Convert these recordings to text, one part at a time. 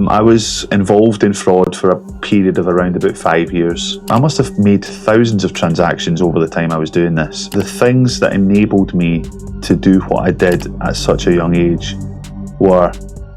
I was involved in fraud for a period of around about 5 years. I must have made thousands of transactions over the time I was doing this. The things that enabled me to do what I did at such a young age were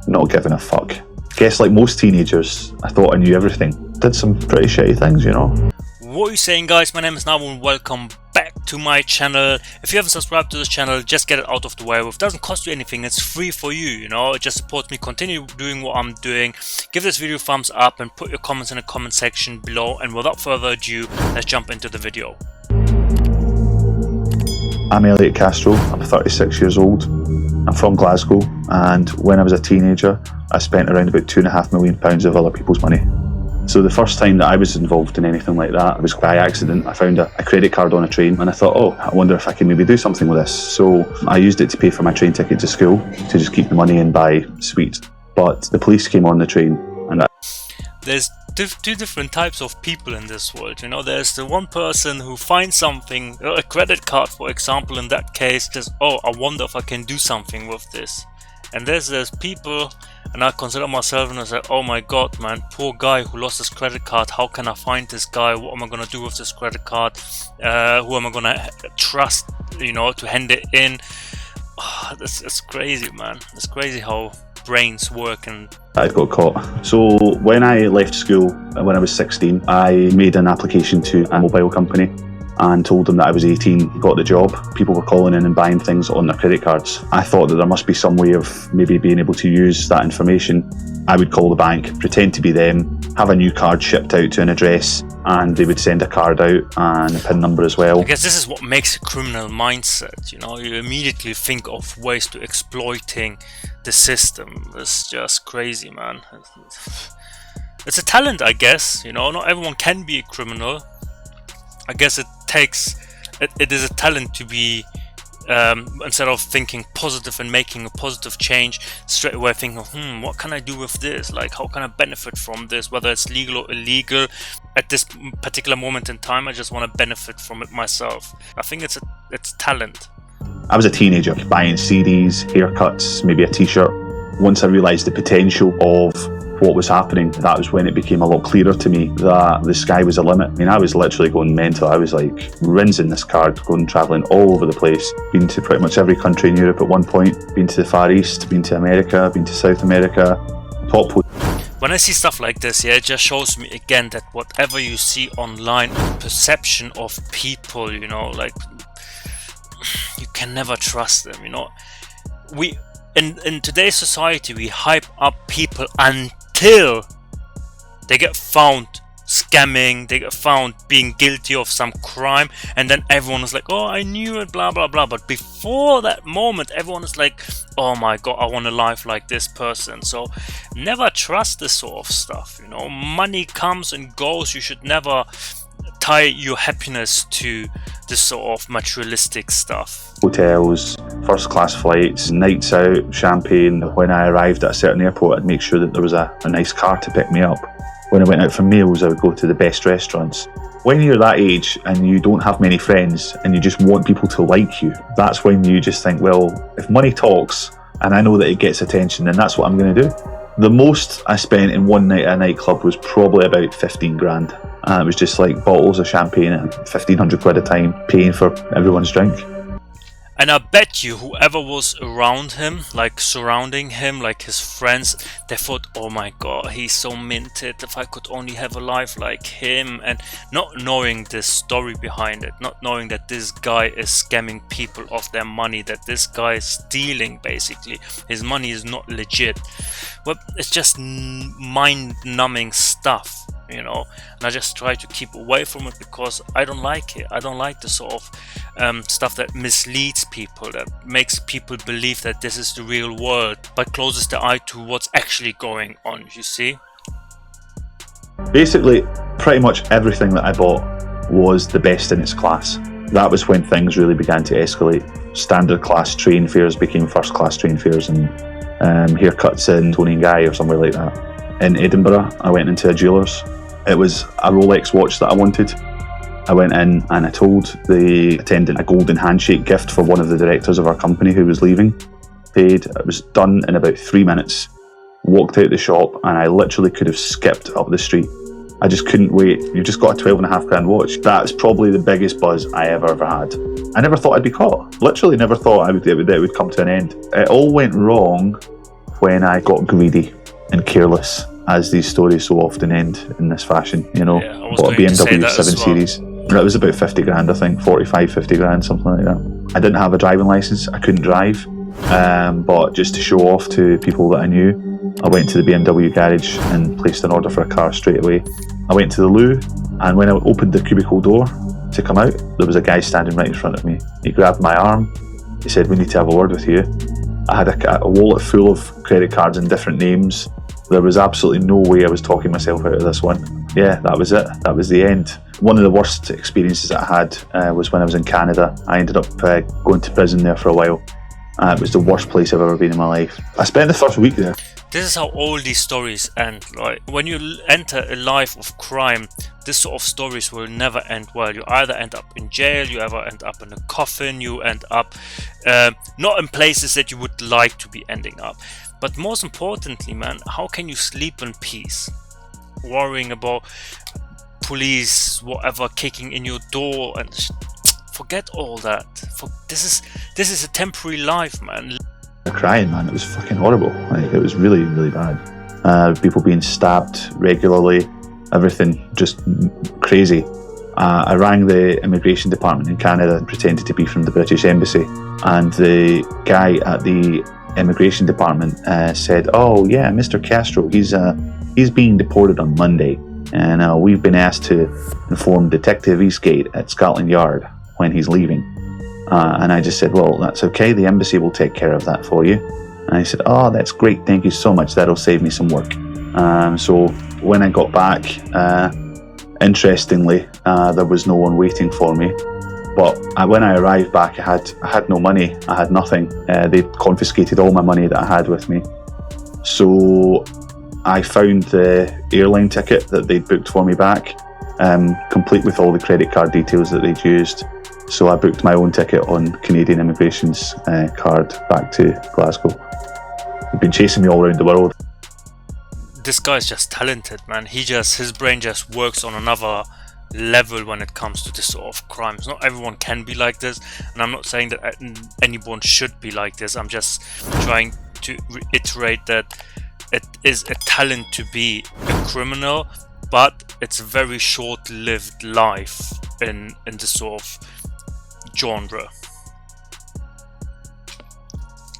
not giving a fuck. I guess like most teenagers, I thought I knew everything. Did some pretty shitty things, you know. What are you saying, guys? My name is Nawo and welcome back to my channel. If you haven't subscribed to this channel, just get it out of the way. It doesn't cost you anything, it's free for you, you know. It just supports me continue doing what I'm doing. Give this video a thumbs up and put your comments in the comment section below. And without further ado, let's jump into the video. I'm Elliot Castro, I'm 36 years old. I'm from Glasgow, and when I was a teenager, I spent around about £2.5 million of other people's money. So the first time that I was involved in anything like that was by accident. I found a credit card on a train and I thought, oh, I wonder if I can maybe do something with this. So I used it to pay for my train ticket to school, to just keep the money and buy sweets. But the police came on the train and There's two different types of people in this world, you know. There's the one person who finds something, a credit card for example, in that case, just, oh, I wonder if I can do something with this. And there's people, and I consider myself and I say, oh my god, man, poor guy who lost his credit card. How can I find this guy? What am I gonna do with this credit card? Who am I gonna trust, you know, to hand it in? Oh, it's crazy, man. It's crazy how brains work. And I got caught. So when I left school, when I was 16, I made an application to a mobile company and told them that I was 18, got the job. People were calling in and buying things on their credit cards. I thought that there must be some way of maybe being able to use that information. I would call the bank, pretend to be them, have a new card shipped out to an address, and they would send a card out and a PIN number as well. I guess this is what makes a criminal mindset, you know. You immediately think of ways to exploiting the system. It's just crazy, man. It's a talent, I guess, you know. Not everyone can be a criminal. I guess it is a talent to be, instead of thinking positive and making a positive change, straight away thinking, what can I do with this? Like, how can I benefit from this? Whether it's legal or illegal, at this particular moment in time, I just want to benefit from it myself. I think it's talent. I was a teenager buying CDs, haircuts, maybe a t-shirt. Once I realised the potential of what was happening, that was when it became a lot clearer to me that the sky was the limit. I mean, I was literally going mental. I was like rinsing this card, going travelling all over the place. Been to pretty much every country in Europe at one point. Been to the Far East, been to America, been to South America. When I see stuff like this, yeah, it just shows me again that whatever you see online, perception of people, you know, like, you can never trust them, you know. In today's society, we hype up people until they get found scamming, they get found being guilty of some crime, and then everyone is like, oh, I knew it, blah blah blah. But before that moment, everyone is like, oh my god, I want a life like this person. So never trust this sort of stuff, you know. Money comes and goes. You should never tie your happiness to this sort of materialistic stuff. Hotels, first class flights, nights out, champagne. When I arrived at a certain airport, I'd make sure that there was a nice car to pick me up. When I went out for meals, I would go to the best restaurants. When you're that age and you don't have many friends and you just want people to like you, that's when you just think, well, if money talks and I know that it gets attention, then that's what I'm going to do. The most I spent in one night at a nightclub was probably about 15 grand. And it was just like bottles of champagne at 1,500 quid a time, paying for everyone's drink. And I bet you whoever was around him, like surrounding him, like his friends, they thought, oh my god, he's so minted, if I could only have a life like him. And not knowing the story behind it, not knowing that this guy is scamming people of their money, that this guy is stealing basically. His money is not legit. Well, it's just mind-numbing stuff, you know. And I just try to keep away from it because I don't like it. I don't like the sort of stuff that misleads people, that makes people believe that this is the real world, but closes the eye to what's actually going on, you see. Basically, pretty much everything that I bought was the best in its class. That was when things really began to escalate. Standard class train fares became first class train fares, and haircuts in Tony and Guy or somewhere like that. In Edinburgh, I went into a jeweller's. It was a Rolex watch that I wanted. I went in and I told the attendant a golden handshake gift for one of the directors of our company who was leaving. Paid, it was done in about 3 minutes. walked out the shop, and I literally could have skipped up the street. I just couldn't wait. You've just got a 12.5 grand watch. That's probably the biggest buzz I ever had. I never thought I'd be caught. Literally never thought it would come to an end. It all went wrong when I got greedy and careless, as these stories so often end in this fashion, you know. Yeah, I was bought a going to say BMW that 7 as well. Series. That was about 50 grand, I think, 45, 50 grand, something like that. I didn't have a driving license. I couldn't drive. But just to show off to people that I knew, I went to the BMW garage and placed an order for a car straight away. I went to the loo, and when I opened the cubicle door to come out, there was a guy standing right in front of me. He grabbed my arm. He said, "We need to have a word with you." I had a wallet full of credit cards in different names. There was absolutely no way I was talking myself out of this one. Yeah, that was it. That was the end. One of the worst experiences I had was when I was in Canada. I ended up going to prison there for a while. It was the worst place I've ever been in my life. I spent the first week there. This is how all these stories end. Like, when you enter a life of crime, this sort of stories will never end well. You either end up in jail, you ever end up in a coffin, you end up not in places that you would like to be ending up. But most importantly, man, how can you sleep in peace, worrying about police, whatever, kicking in your door and forget all that. This is a temporary life, man. Crying, man. It was fucking horrible. Like, it was really, really bad. People being stabbed regularly, everything just crazy. I rang the immigration department in Canada and pretended to be from the British Embassy, and the guy at the immigration department said, "Oh yeah, Mr. Castro, he's being deported on Monday, and we've been asked to inform Detective Eastgate at Scotland Yard when he's leaving." And I just said, "Well, that's okay. The embassy will take care of that for you." And he said, "Oh, that's great. Thank you so much. That'll save me some work." So when I got back, interestingly, there was no one waiting for me. But when I arrived back, I had no money. I had nothing. They'd confiscated all my money that I had with me. So I found the airline ticket that they'd booked for me back, complete with all the credit card details that they'd used. So I booked my own ticket on Canadian Immigration's card back to Glasgow. He'd been chasing me all around the world. This guy's just talented, man. His brain just works on another level when it comes to this sort of crimes. Not everyone can be like this, and I'm not saying that anyone should be like this. I'm just trying to reiterate that it is a talent to be a criminal, but it's a very short-lived life in this sort of genre.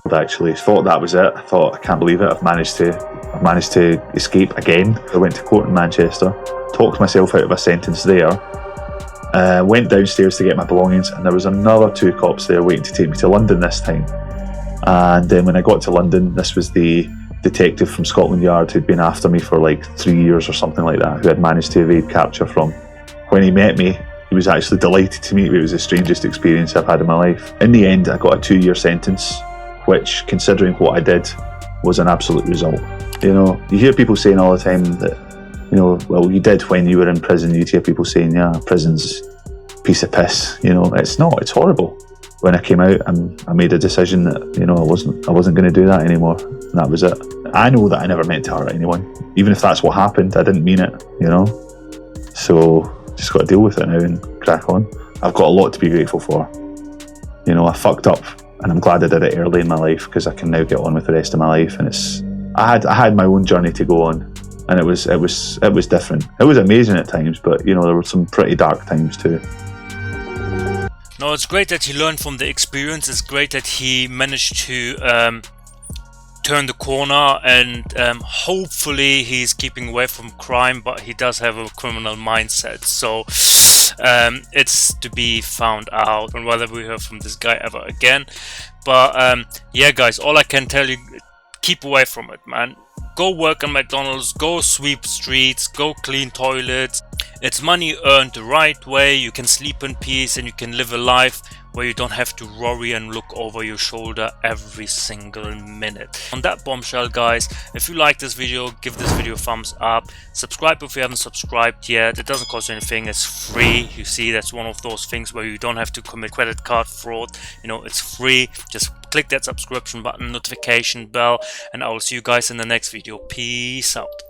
I actually thought that was it. I thought, I can't believe it. I've managed to escape again. I went to court in Manchester, talked myself out of a sentence there, went downstairs to get my belongings, and there was another 2 cops there waiting to take me to London this time. And then when I got to London, this was the detective from Scotland Yard who'd been after me for like 3 years or something like that, who had managed to evade capture from. When he met me, he was actually delighted to meet me. It was the strangest experience I've had in my life. In the end, I got a 2-year sentence, which, considering what I did, was an absolute result. You know, you hear people saying all the time that, you know, well, you did when you were in prison. You'd hear people saying, "Yeah, prison's a piece of piss." You know, it's not. It's horrible. When I came out, I made a decision that, you know, I wasn't going to do that anymore. And that was it. I know that I never meant to hurt anyone. Even if that's what happened, I didn't mean it, you know. So just got to deal with it now and crack on. I've got a lot to be grateful for. You know, I fucked up, and I'm glad I did it early in my life, because I can now get on with the rest of my life. And I had my own journey to go on, and it was different. It was amazing at times, but you know, there were some pretty dark times too. No, it's great that he learned from the experience. It's great that he managed to turn the corner, and hopefully he's keeping away from crime, but he does have a criminal mindset. So it's to be found out on whether we hear from this guy ever again. But yeah, guys, all I can tell you, keep away from it, man. Go work at McDonald's, go sweep streets, go clean toilets. It's money earned the right way. You can sleep in peace and you can live a life where you don't have to worry and look over your shoulder every single minute. On that bombshell, guys, if you like this video, give this video a thumbs up, subscribe if you haven't subscribed yet. It doesn't cost you anything, it's free. You see, that's one of those things where you don't have to commit credit card fraud. You know, it's free. Just click that subscription button, notification bell, and I will see you guys in the next video. Peace out.